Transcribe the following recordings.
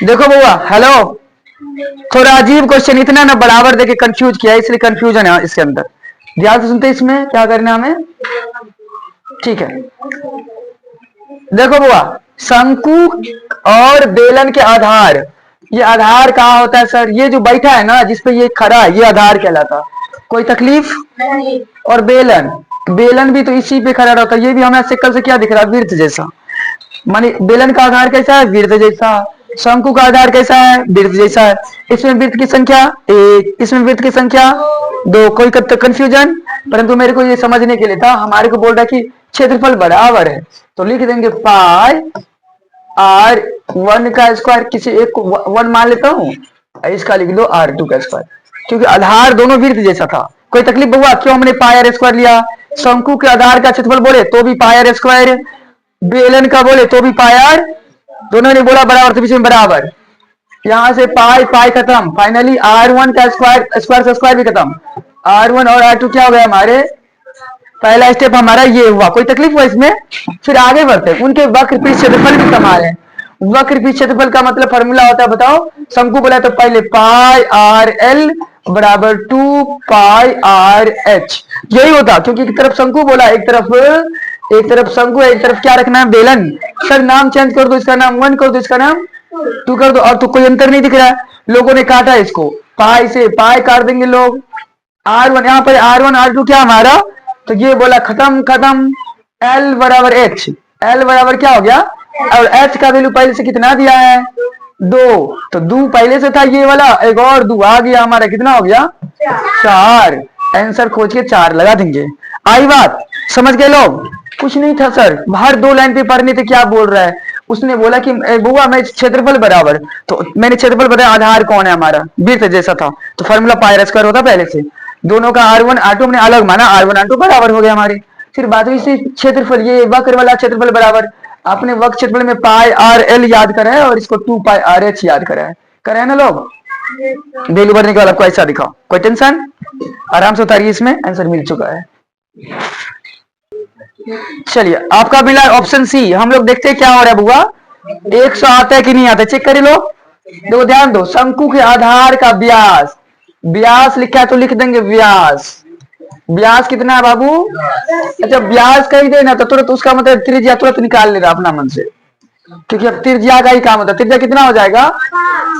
देखो बुआ, हेलो, थोड़ा अजीब क्वेश्चन, इतना ना बराबर देके कंफ्यूज किया, इसलिए कंफ्यूजन है इसके अंदर। ध्यान से सुनते, इसमें क्या करना हमें, ठीक है। देखो बुआ, शंकु और बेलन के आधार, ये आधार कहाँ होता है सर, ये जो बैठा है ना जिसपे ये खड़ा है, ये आधार कहलाता। कोई तकलीफ नहीं। और बेलन, बेलन भी तो इसी पे खड़ा रहता है, ये भी हमें शक्ल से क्या दिख रहा है, वृत्त जैसा। माने बेलन का आधार कैसा है, वृत्त जैसा। शंकु का आधार कैसा है, वृत्त जैसा है। इसमें वृत्त की संख्या एक, इसमें वृत्त की संख्या दो। कोई कंफ्यूजन, परंतु मेरे को ये समझने के लिए था, हमारे को बोल रहा है कि क्षेत्रफल बराबर है, तो लिख देंगे पाई आर वन का स्क्वायर, किसी एक को वन मान लेता हूँ, इसका लिख दो आर टू का स्क्वायर, क्योंकि आधार दोनों वृत्त जैसा था। कोई तकलीफ हुआ क्यों हमने पाई आर स्क्वायर लिया। शंकु के आधार का क्षेत्रफल बोले तो भी पाई आर स्क्वायर, बेलन का बोले तो भी पाई आर, दोनों ने बोला बराबर तो बीच में बराबर। यहां से पाई पाई खत्म, फाइनली आर वन का स्क्वायर, स्क्वायर से स्क्वायर भी खत्म, आर वन और आर टू क्या हो गया हमारे, पहला स्टेप हमारा ये हुआ। कोई तकलीफ हुआ इसमें, फिर आगे बढ़ते हैं। उनके वक्र पीछ क्षेत्रफल भी समान है। वक्र पीछ क्षेत्रफल का मतलब फॉर्मूला होता है, बताओ। शंकु बोला तो पहले पाई आर एल बराबर 2 पाई आर एच, यही होता, क्योंकि एक तरफ शंकु बोला, एक तरफ शंकु है, एक तरफ क्या रखना है, बेलन। सर नाम चेंज कर दो, इसका नाम वन कर दो, इसका नाम टू कर दो, और तो कोई अंतर नहीं दिख रहा है। लोगों ने काटा इसको, पाई से पाई काट देंगे लोग, आर वन, यहाँ पर आर वन आर टू क्या हमारा, तो ये बोला खत्म खत्म, एल बराबर एच, एल बराबर क्या हो गया, और एच का वैल्यू पहले से कितना दिया है, दो, तो दो पहले से था ये वाला, एक और दो आ गया हमारा, कितना हो गया, चार। आंसर खोज के चार लगा देंगे। आई बात, समझ गए लोग। कुछ नहीं था सर, बाहर दो लाइन पे पढ़ने थे, क्या बोल रहा है, उसने बोला कि बुआ मैं क्षेत्रफल बराबर, तो मैंने क्षेत्रफल बताया, आधार कौन है हमारा, वृत्त जैसा था, तो फॉर्मूला पाई आर स्क्वायर होता पहले से। दोनों का आर वन आर टू हमने अलग माना, आर वन आर टू बराबर हो गया हमारे। फिर बात हुई क्षेत्रफल, ये वक्र वाला क्षेत्रफल बराबर, आपने वक्र क्षेत्रफल में पाई आर एल याद करा है और इसको 2 पाई आर एच याद करा है ना लोग। वैल्यू भरने के बाद आपको ऐसा दिखाओ, कोई टेंशन, आराम से उतारिए, इसमें आंसर मिल चुका है। चलिए आपका मिला ऑप्शन सी। हम लोग देखते हैं क्या हो रहा है बुआ, 100 आता है कि नहीं आता, चेक करिए लोग। देखो ध्यान दो, शंकु के आधार का व्यास, व्यास लिखा है तो लिख देंगे व्यास, व्यास कितना है बाबू, अच्छा व्यास कही दे ना तो तुरंत उसका मतलब त्रिज्या तुरंत निकाल ले रहा अपना मन से, क्योंकि अब त्रिज्या का ही काम होता है। त्रिज्या कितना हो जाएगा,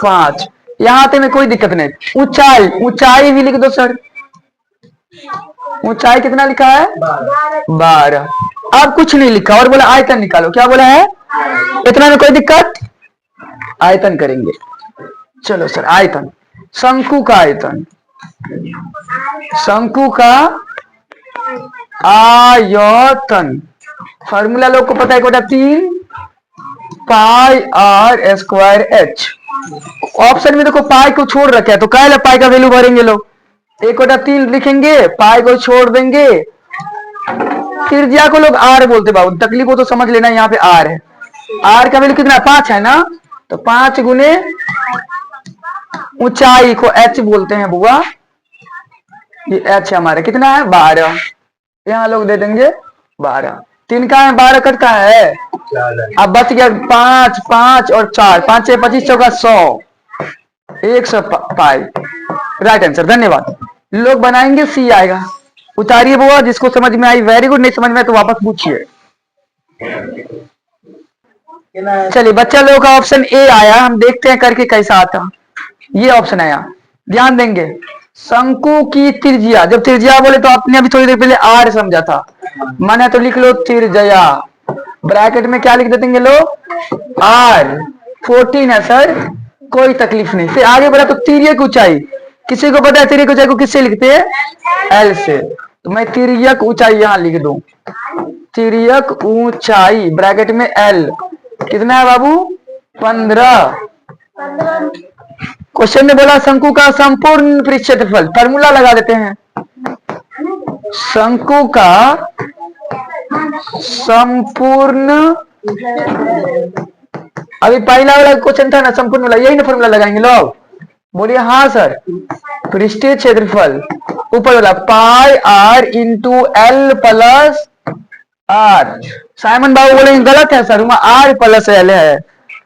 5। यहाँ आते में कोई दिक्कत नहीं। ऊंचाई, ऊंचाई भी लिख दो सर, ऊंचाई कितना लिखा है, 12। अब कुछ नहीं लिखा और बोला आयतन निकालो, क्या बोला है, इतना में कोई दिक्कत, आयतन करेंगे। चलो सर आयतन, शंकु का आयतन, शंकु का आयतन, फॉर्मूला लोग को पता है, 1/3 पाई आर स्क्वायर एच। ऑप्शन में देखो पाई को छोड़ रखा है, तो क्या पाई का वैल्यू भरेंगे लोग, 1/3 लिखेंगे, पाई को छोड़ देंगे। त्रिज्या को लोग आर बोलते बाबू, तकलीफ हो तो समझ लेना, यहाँ पे आर है, आर का वैल्यू कितना, 5 है ना, तो 5 गुने ऊंचाई को एच बोलते हैं बुआ, ये एच हमारा कितना है, 12। यहाँ लोग दे देंगे 12, 3 का है 12 कटता है, अब बच गया 5, 5 और 4, 5 6 25 चौका 100, 100 पाई, राइट आंसर। धन्यवाद। लोग बनाएंगे सी आएगा, उतारिए बुआ, जिसको समझ में आई वेरी गुड, नहीं समझ में तो वापस पूछिए। चलिए बच्चा लोगों का ऑप्शन ए आया, हम देखते हैं करके कैसा आता। ये ऑप्शन आया, ध्यान देंगे, शंकु की त्रिज्या, जब त्रिज्या बोले तो आपने अभी थोड़ी देर पहले आर समझा था, माना तो लिख लो त्रिज्या, ब्रैकेट में क्या लिख देंगे लोग, आर, 14 है सर, कोई तकलीफ नहीं। फिर आगे बढ़ा तो तिर्यक ऊंचाई, किसी को पता है तिर्यक ऊंचाई को किससे लिखते हैं, एल से, तो मैं तिर्यक ऊंचाई यहां लिख दूं, तिर्यक ऊंचाई ब्रैकेट में एल, कितना है बाबू, 15। क्वेश्चन ने बोला शंकु का संपूर्ण पृष्ठ क्षेत्रफल, फॉर्मूला लगा देते हैं, शंकु का संपूर्ण, अभी पहला वाला क्वेश्चन था ना संपूर्ण वाला, यही ना फॉर्मूला लगाएंगे लोग, बोलिए हाँ सर। पृष्ठीय क्षेत्रफल ऊपर वाला pi r into L plus r, Simon Babu बोले गलत है सर, आर प्लस एल है,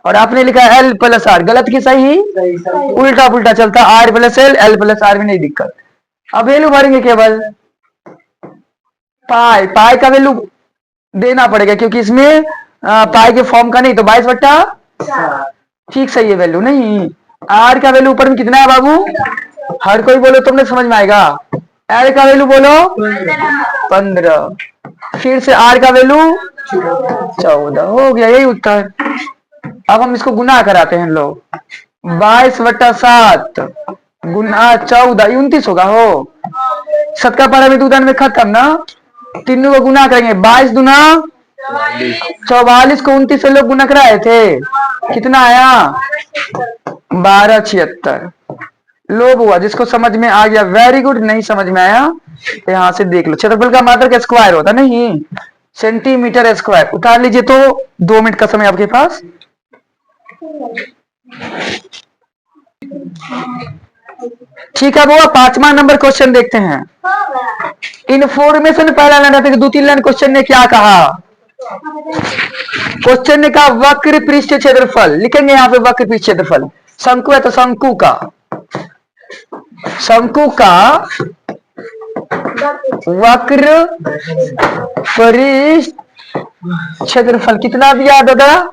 और आपने लिखा एल प्लस आर, गलत की सही? उल्टा पुल्टा चलता, R plus L plus R में नहीं दिक्कत। अब वैल्यू भरेंगे केवल पाई, पाई का वैल्यू देना पड़ेगा क्योंकि इसमें पाई के फॉर्म का नहीं, तो 22/4 ठीक सही है वैल्यू नहीं। आर का वैल्यू ऊपर में कितना है बाबू? हर कोई बोलो, तुमने समझ में आएगा। एल का वैल्यू बोलो 15, फिर से आर का वैल्यू 14, हो गया यही उत्तर। अब हम इसको गुना कराते हैं लोग, 22/7 गुना 14 29 होगा। हो 7 का पारा में 2 दान में खत्म ना, तीनों को गुना करेंगे, 22 दूना 44 को 29 से लोग गुना कराए थे, कितना आया? 1276। लो बुआ, जिसको समझ में आ गया वेरी गुड, नहीं समझ में आया तो यहां से देख लो। क्षेत्रफल का मात्रक स्क्वायर होता नहीं, सेंटीमीटर स्क्वायर। उतार लीजिए तो 2 मिनट का समय आपके पास। ठीक है बुआ, 5वां नंबर क्वेश्चन देखते हैं। इन्फॉर्मेशन पहला लाइन है, 2-3 लाइन क्वेश्चन ने क्या कहा? क्वेश्चन ने कहा वक्र पृष्ठ क्षेत्रफल, लिखेंगे यहाँ पे वक्र पृष्ठ क्षेत्रफल। शंकु है तो शंकु का वक्र पृष्ठ क्षेत्रफल कितना दिया दादा?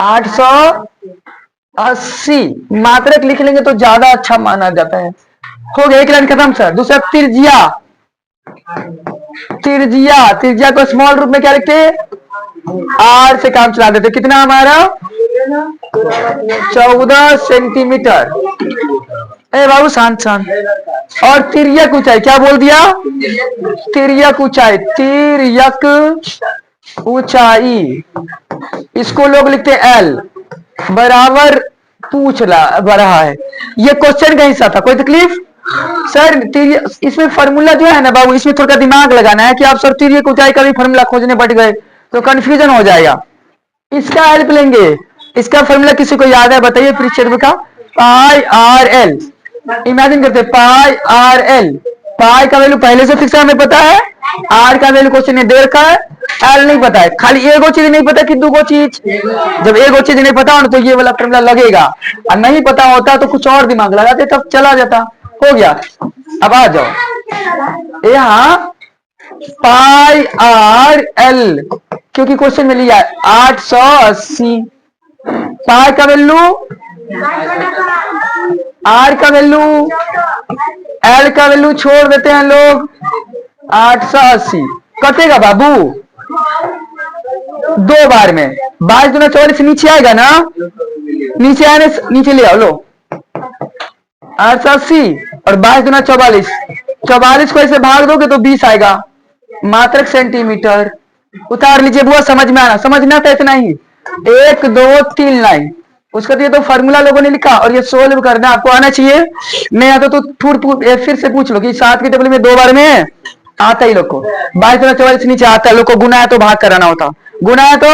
880। मात्रक लिख लेंगे तो ज्यादा अच्छा माना जाता है। हो गया, एक लाइन खत्म सर। दूसरा त्रिज्या, त्रिज्या को स्मॉल रूप में क्या लिखते हैं? आर से काम चला देते। कितना हमारा? 14 सेंटीमीटर। ए बाबू शांत शांत। और तिर्यक ऊंचाई क्या बोल दिया? तिर्यक ऊंचाई, इसको लोग लिखते हैं एल बराबर पूछ रहा है। ये क्वेश्चन का हिस्सा था, कोई तकलीफ? सर इसमें फॉर्मूला जो है ना बाबू, इसमें थोड़ा दिमाग लगाना है कि आप सर तिर्यक ऊंचाई का भी फॉर्मूला खोजने बैठ गए तो कंफ्यूजन हो जाएगा। इसका हेल्प लेंगे। इसका फॉर्मूला किसी को याद है बताइए? पृष्ठ का पाई आर एल, इमेजिन करते पाई आर एल। पाई का वैल्यू पहले से फिक्स हमें पता है, आर का वैल्यू क्वेश्चन ने दे रखा है, एल नहीं पता है। खाली एगो चीज नहीं पता कि दूगो चीज, जब एगो चीज नहीं पता हो तो ये वाला फॉर्मूला लगेगा, और नहीं पता होता तो कुछ और दिमाग लगाते तब चला जाता। हो गया। अब आ जाओ यहाँ पाई आर एल, क्योंकि क्वेश्चन में लिया 880। पाई का वैल्यू, आर का वैल्यू, एल का वैल्यू छोड़ देते हैं लोग 880। कटेगा बाबू 2 बार में। 22 दूना 44 नीचे आएगा ना, नीचे आने नीचे ले आओ लो 880 और 22 दूना 44, 44 को ऐसे भाग दोगे तो 20 आएगा। मात्रक सेंटीमीटर। उतार लीजिए बुआ, समझ में आना, समझना था इतना ही। 1 2 3 लाइन, उसका दिए तो फार्मूला लोगों ने लिखा और ये सोल्व करना आपको आना चाहिए। नहीं आता तो फिर से पूछ लो कि 7 की टेबल में 2 बार में आता ही लोग को। 22 दूना 44 नीचे आता है, लोग को गुना है तो भाग कराना होता, गुना है तो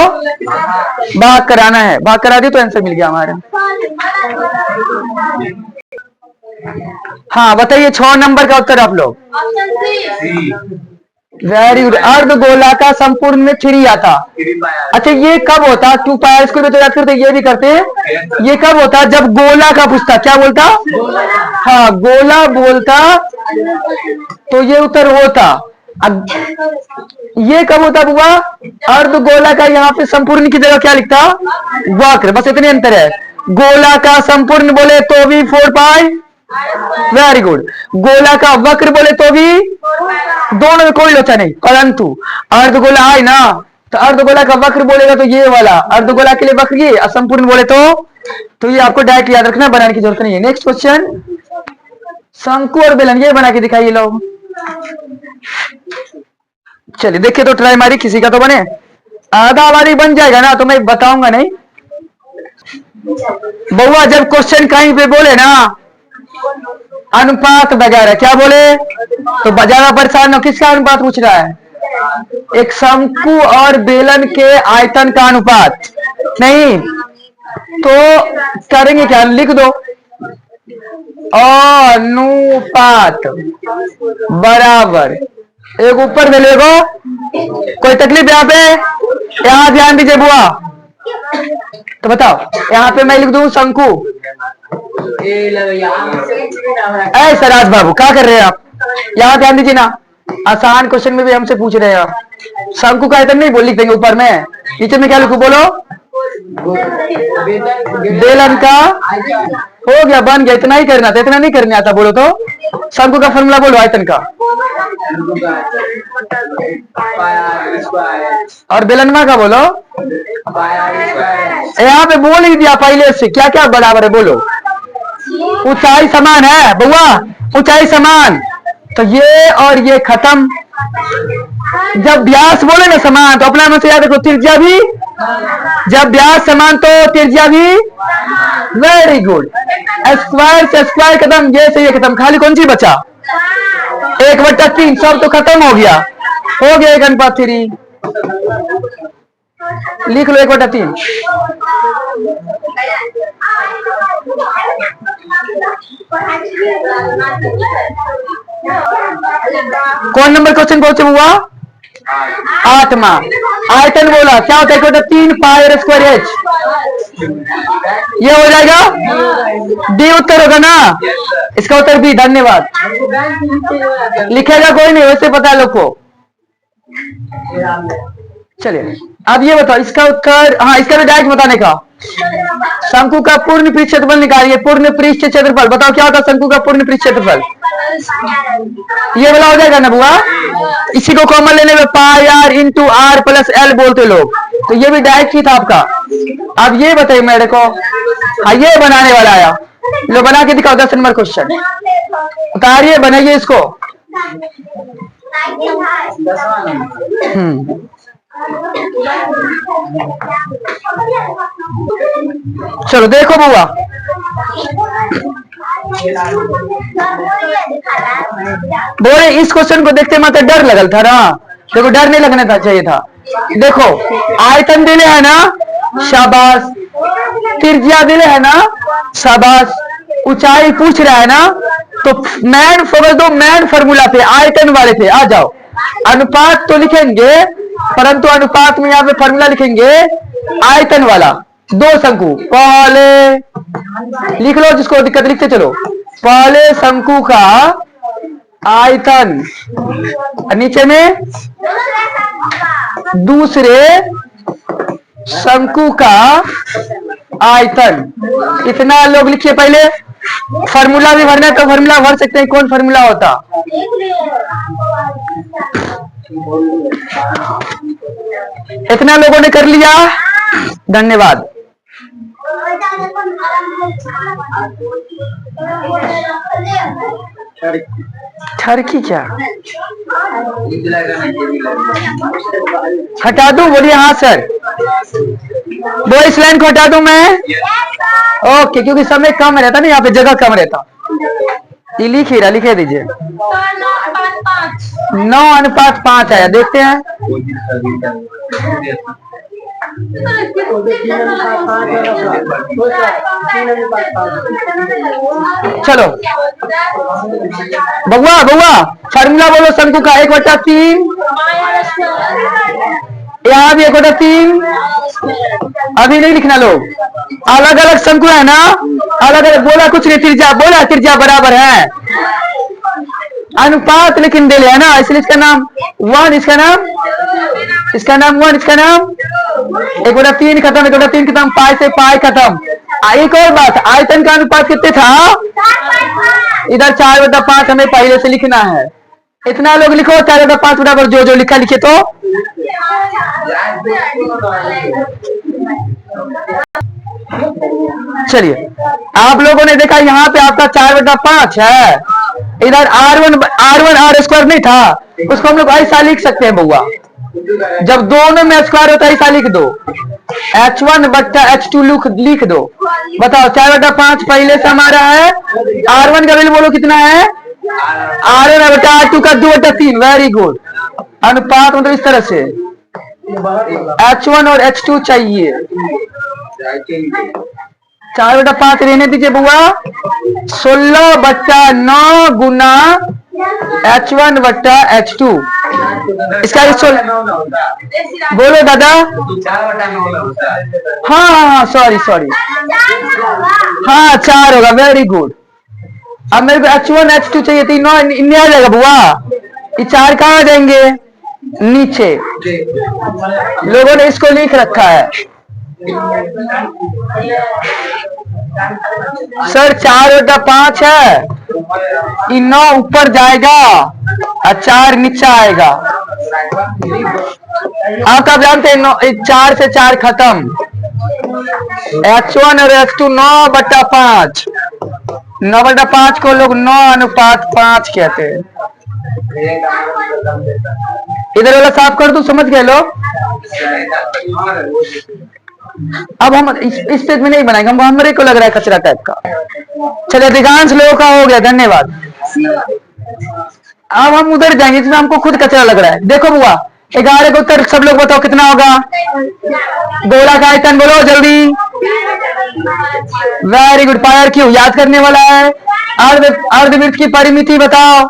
भाग कराना है, भाग करा दी तो आंसर मिल गया हमारा। हाँ बताइए 6 नंबर का उत्तर आप लोग। Very good. अर्धगोलाकार संपूर्ण में 3 आता। अच्छा ये कब होता? 2 पाई स्क्वायर तो याद करते, ये भी करते हैं। ये कब होता? जब गोला का पूछता, क्या बोलता? हाँ गोला बोलता तो ये उत्तर होता। अब ये कब होता बुआ? अर्धगोला का यहाँ पे संपूर्ण की जगह क्या लिखता? वक्र। बस इतने अंतर है। गोला का संपूर्ण बोले तो भी 4 पाई, वेरी गुड। गोला का वक्र बोले तो भी, दोनों में कोई लोचा नहीं। परंतु अर्धगोला है ना, तो अर्धगोला का वक्र बोलेगा तो ये वाला अर्धगोला के लिए वक्र ये, असंपूर्ण बोले तो ये आपको डायरेक्ट याद रखना, बनाने की जरूरत नहीं है। नेक्स्ट क्वेश्चन, शंकु और बेलन, ये बना के दिखाइए लोग। चलिए देखिए तो ट्राई मारी, किसी का तो बने। आधा बारी बन जाएगा ना तो मैं बताऊंगा नहीं। बउआ जब क्वेश्चन कहीं पे बोले ना अनुपात वगैरह, क्या बोले तो ज्यादा परेशान हो। किसका अनुपात पूछ रहा है? एक शंकु और बेलन के आयतन का अनुपात। नहीं तो करेंगे क्या, लिख दो अनुपात बराबर, एक ऊपर में लेगो। कोई तकलीफ यहाँ पे? यहाँ ध्यान दीजिए बुआ, तो बताओ, यहाँ पे मैं लिख दूं शंकु। ऐ सराज बाबू क्या कर रहे हैं आप? यहाँ ध्यान दीजिए ना, आसान क्वेश्चन में भी हमसे पूछ रहे हैं आप। शंकु का आयतन नहीं बोल लिख देंगे ऊपर में, नीचे में क्या लिखूं बोलो? बेलन का हो गया, बन गया। इतना ही करना था, इतना नहीं करने आता। बोलो तो शंकु का फॉर्मूला बोलो आयतन का। और बेलनमा का बोलो। यहाँ पे बोल ही दिया पहले से, क्या क्या बराबर है बोलो। ऊंचाई समान है बुआ, ऊंचाई समान, तो ये और ये खत्म। जब व्यास बोले ना समान, तो अपना मन से याद रखो त्रिज्या भी, जब व्यास समान तो त्रिज्या भी। Very good. स्क्वायर से स्क्वायर खत्म, ये से ये खत्म, खाली कौन सी बचा? 1/3। सब तो खत्म हो गया, हो गया 1/3। लिख लो 1/3। कौन नंबर क्वेश्चन पहुंचे हुआ? 8वां। आयतन बोला क्या होता है? 1/3 पाई r स्क्वायर h। ये हो जाएगा डी। उत्तर होगा ना इसका? उत्तर बी। धन्यवाद। लिखेगा कोई नहीं, वैसे पता है लोग को। चलिए अब ये बताओ इसका उत्तर। हाँ, इसका भी डायरेक्ट बताने का। शंकु का पूर्ण पृष्ठ क्षेत्रफल निकालिए। पूर्ण पृष्ठ क्षेत्रफल बताओ क्या होता है? शंकु का पूर्ण पृष्ठ क्षेत्रफल ये वाला हो जाएगा ना बुआ? इसी को कॉमन लेने में पाई r into r plus l बोलते लोग, तो ये भी डायरेक्ट ही था आपका। अब ये बताइए मेरे को। हाँ, ये बनाने वाला आया, लो बना के दिखाओ। 10 नंबर क्वेश्चन उतारिए, बनाइए इसको। चलो देखो बुआ, बोले इस क्वेश्चन को देखते मात्र डर लगल था ना। देखो डर नहीं लगना था चाहिए था। देखो आयतन दिले है ना, शाबाश। त्रिज्या दिले है ना, शाबाश। ऊंचाई पूछ रहा है ना, तो मैन फोकस दो मैन फॉर्मूला पे, आयतन वाले पे आ जाओ। अनुपात तो लिखेंगे, परंतु अनुपात में यहाँ पे फॉर्मूला लिखेंगे आयतन वाला। 2 शंकु, पहले लिख लो, जिसको दिक्कत लिखते चलो। पहले शंकु का आयतन, नीचे में दूसरे शंकु का आयतन। इतना लोग लिखिए। पहले फॉर्मूला भी भरना है तो फॉर्मूला भर सकते हैं। कौन फॉर्मूला होता? इतना लोगों ने कर लिया, धन्यवाद। ठरकी क्या हटा दूं? बोलिए हाँ सर। वो इस लाइन को हटा दूं मैं? ओके, क्योंकि समय कम रहता ना, यहाँ पे जगह कम रहता। ये लिखे दीजिए। 9:5 आया, देखते हैं। चलो बउआ फार्मूला बोलो शंकु का। 1/3, यहाँ भी 1/3। अभी नहीं लिखना लोग, अलग अलग शंकु है ना, अलग अलग। बोला कुछ नहीं, त्रिज्या बोला, त्रिज्या बराबर है। अनुपात लेकिन दे लिया ना, इसलिए इसका नाम 1, इसका नाम 1, इसका नाम 1/3 खत्म, 1/3 खत्म, पाई से पाई खत्म। एक और बात, आयतन का अनुपात कितने था? इधर 4/5 हमें पहले से लिखना है। इतना लोग लिखो 4/5 बराबर जो जो लिखा लिखे तो। चलिए आप लोगों ने देखा यहाँ पे आपका 4/5 है। इधर R1 R स्क्वायर नहीं था, उसको हम लोग ऐसा लिख सकते हैं बउआ। जब दोनों में स्क्वायर होता है ऐसा लिख दो, H1/H2 लिख दो। बताओ 4/5 पहले से हमारा है। R1 का वैल्यू बोलो कितना है? R1/R2 का 2/3। Very good. अनुपात मतलब इस तरह से H1 और H2 चाहिए। 4/5 रहने दीजिए बुआ। 16/9 गुना H1/H2 इसका बोलो दादा। हाँ हाँ हाँ, सॉरी सॉरी, हाँ 4 होगा, वेरी गुड। अब मेरे को H1 H2 चाहिए, तीनों इनमें आ जाएगा बुआ। ये 4 कहाँ आ जाएंगे? नीचे। लोगों ने इसको लिख रखा है सर 4/5 है, 9 ऊपर जाएगा और 4 नीचे आएगा। आप तब जानते हैं 4 से 4 खत्म। H1 और H2 9/5, 9/5 को लोग 9:5 कहते हैं। इधर वाला साफ कर दूं, समझ गए लोग? अब हम इस पेज में नहीं बनाएंगे, हम हमारे को लग रहा है कचरा टाइप का। चलिए अधिकांश लोगों का हो गया, धन्यवाद। अब हम उधर जाएंगे जिसमें हमको खुद कचरा लग रहा है। देखो बुआ 11 का उत्तर सब लोग बताओ कितना होगा? गोला का आयतन बोलो जल्दी। Very good. पायर क्यों याद करने वाला है? अर्धवृत्त की परिमिति बताओ।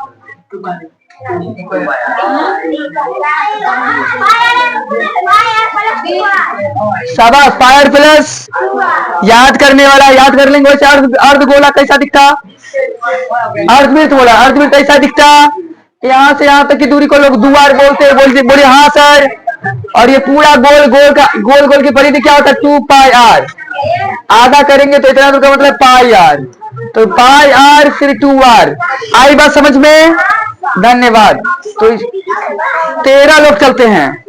शाबाश, पायर प्लस याद करने वाला, याद कर लेंगे। वैसे अर्धगोला कैसा दिखता? अर्धवृत्त बोला, अर्धवृत्त कैसा दिखता? यहाँ से यहाँ तक की दूरी को लोग दुआर बोलते हैं। बोले हाँ सर। और ये पूरा गोल की परिधि क्या होता है? 2πr। आधा करेंगे तो इतना दूर का मतलब πr, तो πr फिर 2r। आई बात समझ में? धन्यवाद। तो 13 लोग चलते हैं।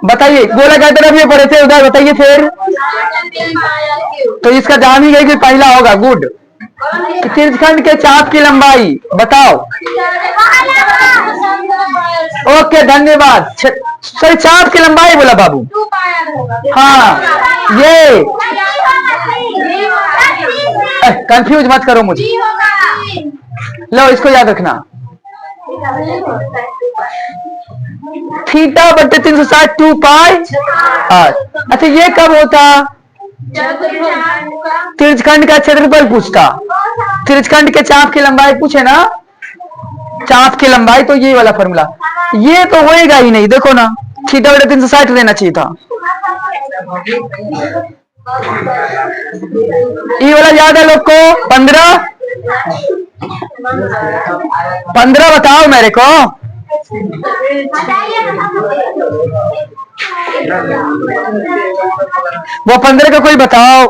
बताइए गोला क्या तरफ ये पढ़े थे उधर, बताइए फिर। तो इसका जान ही गई कि पहला होगा। गुड। त्रिज्यखंड के चाप की लंबाई बताओ। ओके धन्यवाद। सर चाप की लंबाई बोला बाबू। हाँ ये कंफ्यूज मत करो मुझे। लो इसको याद रखना। θ/360 2πr। अच्छा ये कब होता? त्रिज्यखंड का क्षेत्रफल पूछता। त्रिज्यखंड के चाप की लंबाई पूछे ना, चाप की लंबाई, तो ये वाला फॉर्मूला ये तो होएगा ही नहीं। देखो ना θ/360 लेना चाहिए था। ये वाला याद है लोग को? 15 बताओ मेरे को। वो 15 का कोई बताओ।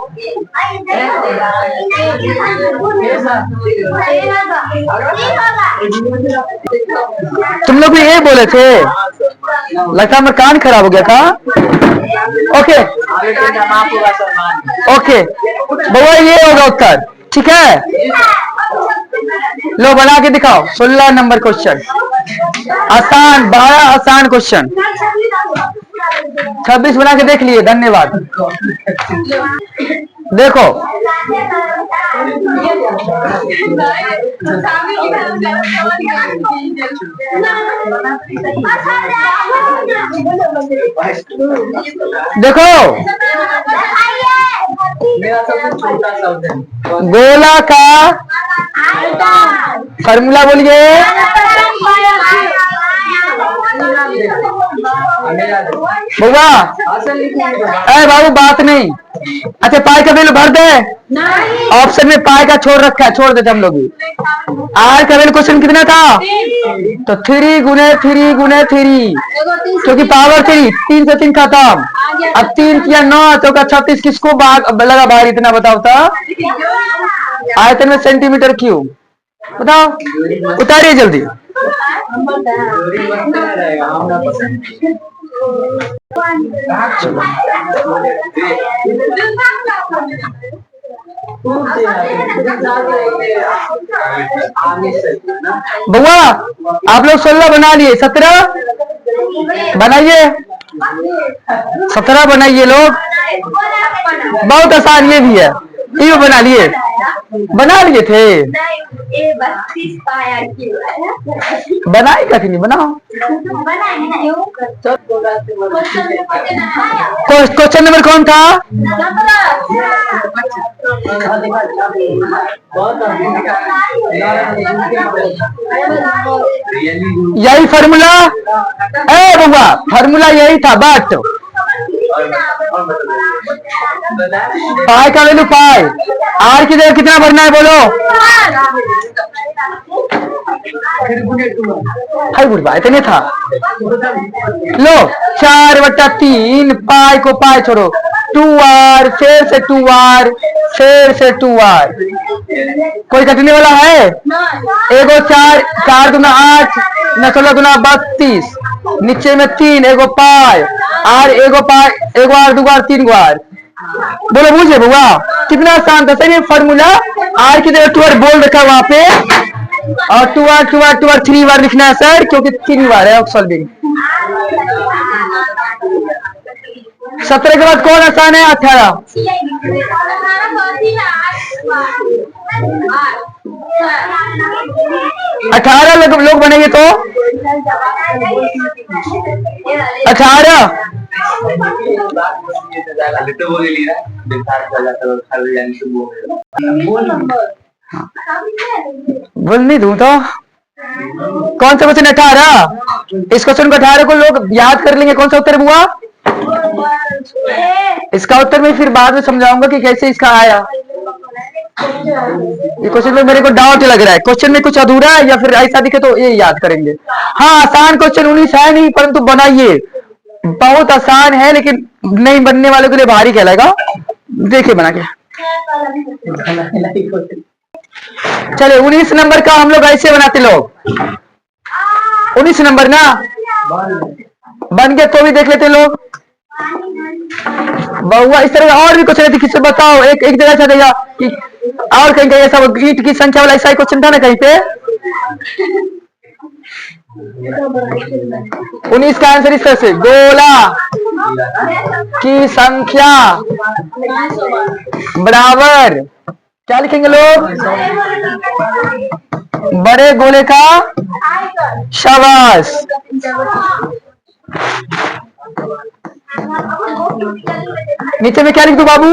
तुम लोग भी ये बोले थे, लगता है मेरा कान खराब हो गया था। ओके ओके बउआ ये होगा उत्तर, ठीक है? लो बना के दिखाओ। 16 नंबर क्वेश्चन, आसान, बड़ा आसान क्वेश्चन। 26 बना के देख लिए, धन्यवाद। देखो देखो गोला का फॉर्मूला बोलिए। बुआ अरे बाबू बात नहीं। अच्छा पाई का वैल्यू भर दे। ऑप्शन में पाई का छोड़ रखा है, छोड़ देते हम लोग। आर का वैल्यू क्वेश्चन कितना था? तो 3 गुने 3 गुने 3, क्योंकि पावर 3, 3 से 3 खत्म। अब 3 किया 9, तो का 36 किसको लगा बाहर? इतना बताओ था। आयतन में सेंटीमीटर क्यूब बताओ, उतारिए जल्दी। बुआ आप लोग 16 बना लिए, 17 बनाइए, 17 बनाइए लोग। बहुत आसान ये भी है, ये बना लिए थे। बनाई कभी नहीं, बनाओ। क्वेश्चन नंबर कौन था? यही फॉर्मूला है बउआ, फॉर्मूला यही था। बट पाई का वैल्यू पाई, आर की जगह कितना भरना है बोलो? हाई बुढ़वा इतने था। लो 4/3 पाई को पाई छोड़ो 2r, फिर से 2r, फिर से 2r। कोई कटने वाला है? एगो 4, 4 दूना 8, 16 दूना 32, नीचे में 3, एगो पाई आर, एगो पाई, एगो आर, 2 आर, 3 गो आर। बोलो बुझे बुआ कितना आसान था। सही फॉर्मूला आर की जगह 2r बोल रखा वहां पे, और 2r 2r 2r 3 बार लिखना है सर, क्योंकि 3 बार है सॉल्विंग। 17 के बाद कौन आसान है? 18। 18 लोग बनेंगे तो 18। बोल नहीं दूं तो कौन सा क्वेश्चन? 18। इस क्वेश्चन को 18 को लोग याद कर लेंगे। कौन सा उत्तर हुआ? इसका उत्तर मैं फिर बाद में समझाऊंगा कि कैसे इसका आया। ये क्वेश्चन में मेरे को डाउट लग रहा है, क्वेश्चन में कुछ अधूरा है या फिर ऐसा दिखे तो ये याद करेंगे। हाँ आसान क्वेश्चन 19 है नहीं, परंतु बनाइए, बहुत आसान है, लेकिन नहीं बनने वालों के लिए भारी कहलाएगा। देखिए बना के। चले 19 नंबर का हम लोग ऐसे बनाते लोग। 19 नंबर ना बन गया तो भी देख लेते लोग। बहुआ इस तरह और भी कुछ रहती, किससे बताओ? एक एक जगह चलेगा कि और कहीं कहीं ऐसा ईंट की संख्या वाला ऐसा ही क्वेश्चन था ना कहीं पे। 19 का आंसर इस तरह से, गोला की संख्या बराबर क्या लिखेंगे लोग? बड़े गोले का। शाबाश। नीचे में क्या लिख दूं बाबू?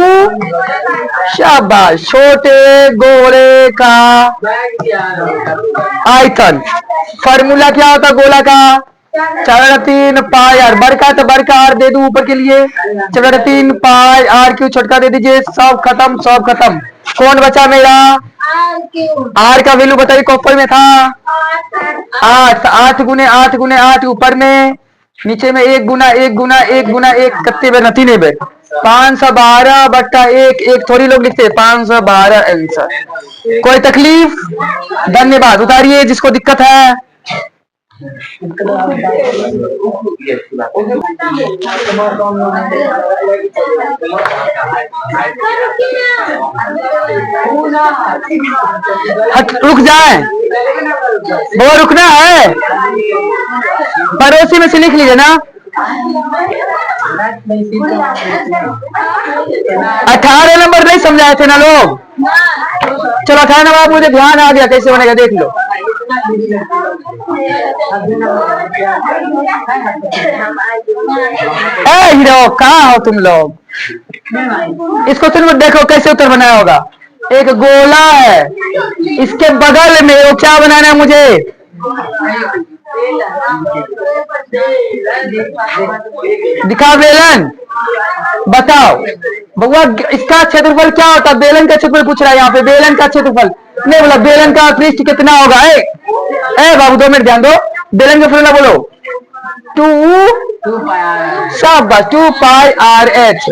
शाबाश। छोटे गोले का आयतन। फॉर्मूला क्या होता गोला का? 4/3 पाई आर। बड़ का तो बड़ का आर दे दूं ऊपर के लिए, 4/3 पाई आर क्यू छोटका दे दीजिए। सब खत्म, सब खत्म। कौन बचा मेरा? आर का वैल्यू बताइए कॉपर में था 8। 8 गुने 8 गुने 8 ऊपर में, नीचे में 1 गुना 1 गुना 1 गुना 1 कत्ते बेर नती बेर 512/1। एक थोड़ी लोग लिखते हैं 512 आंसर। कोई तकलीफ? धन्यवाद। उतारिए जिसको दिक्कत है। रुक जाए, वो रुकना है। पड़ोसी में से लिख लीजिए ना। 18 नंबर नहीं समझाए थे ना लोग? चलो 18 नंबर मुझे ध्यान आ गया कैसे बनेगा, देख लो। ए हीरो कहाँ हो तुम लोग? इस क्वेश्चन को देखो कैसे उत्तर बनाया होगा। एक गोला है, इसके बगल में वो क्या बनाना है मुझे? दिखाओ बेलन, बताओ बउआ इसका क्षेत्रफल क्या होता है? बेलन का क्षेत्रफल पूछ रहा है यहाँ पे। बेलन का क्षेत्रफल नहीं बोला, बेलन का पृष्ठ कितना होगा? ए बाबू 2 मिनट ध्यान दो। बेलन का फॉर्मूला बोलो। 2 शाबाश 2 पाई आर एच।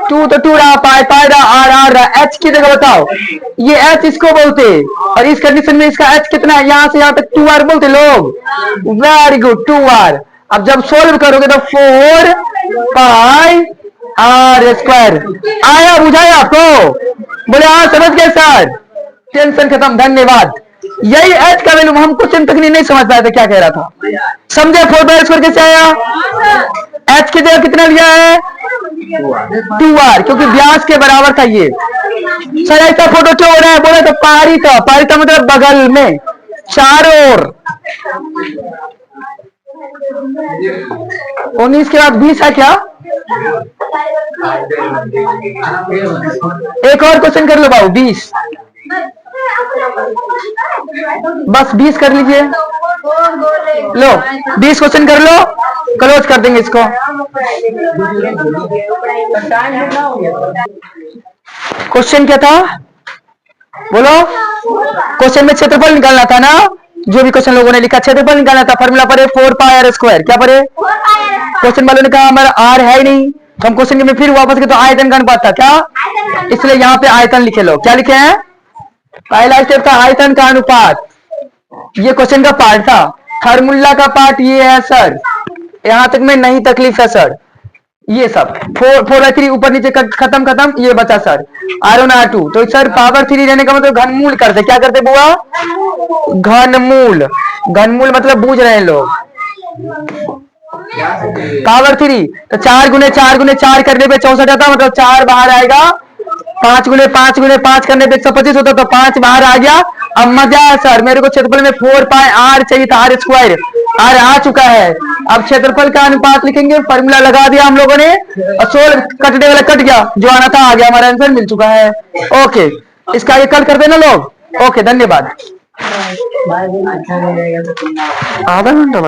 2 तो 2 रहा, पाई पाई रहा, आर आर रहा, एच की जगह बताओ। ये एच इसको बोलते, और इस कंडीशन में इसका एच कितना है? यहाँ से यहाँ तक 2r बोलते लोग। Very good 2r। अब जब सोल्व करोगे तो 4 पाई आर स्क्वायर आया। बुझाया आपको? बोले हाँ समझ गए सर, टेंशन खत्म। धन्यवाद। यही एच का वैल्यू हम क्वेश्चन तक नहीं समझ पाए थे क्या कह रहा था। समझे 4 पाई स्क्वायर कैसे आया? एच की जगह कितना लिया है? 2r, क्योंकि व्यास के बराबर था ये। सर ऐसा फोटो क्यों हो रहा है? बोले तो पारी था। पारी था मतलब बगल में, चारों ओर। 19 के बाद 20 है क्या? एक और क्वेश्चन कर लो बाबू, 20, बस 20 कर लीजिए। लो 20 क्वेश्चन कर लो, क्लोज कर देंगे इसको। क्वेश्चन क्या था बोलो? क्वेश्चन में क्षेत्रफल निकालना था ना, जो भी क्वेश्चन लोगों ने लिखा क्षेत्रफल निकालना था। फॉर्मूला पढ़े 4πr²। क्या पढ़े? क्वेश्चन वालों ने कहा हमारा आर है ही नहीं, तो हम क्वेश्चन में फिर वापस गए तो आयतन का अनुपात था क्या, इसलिए यहाँ पे आयतन लिखे। लो क्या लिखे हैं? पहला स्टेप था आयतन का अनुपात, ये क्वेश्चन का पार्ट था। फार्मूला का पार्ट ये है सर, यहां तक में नहीं तकलीफ है सर। ये सब 4/3 ऊपर नीचे खत्म खत्म, ये बचा सर R1 R2। तो सर पावर 3 रहने का मतलब घनमूल करते, क्या करते बुआ? घनमूल। घनमूल मतलब बूझ रहे हैं लोग। पावर 3 तो 4 गुने 4 गुने 4 करने पे 64 आता, मतलब 4 बाहर आएगा। 5 गुने 5 गुने 5 करने पे 125 होता, तो 5 बाहर आ गया। अब मजा है सर, मेरे को क्षेत्रफल में 4πr चाहिए था, R²। R आ चुका है। अब क्षेत्रफल का अनुपात लिखेंगे, फॉर्मूला लगा दिया हम लोगों ने, और 16 कटने वाला कट गया, जो आना था आ गया, हमारा आंसर मिल चुका है। ओके, इसका आगे कल कर देना लोग। ओके धन्यवाद। आधा घंटा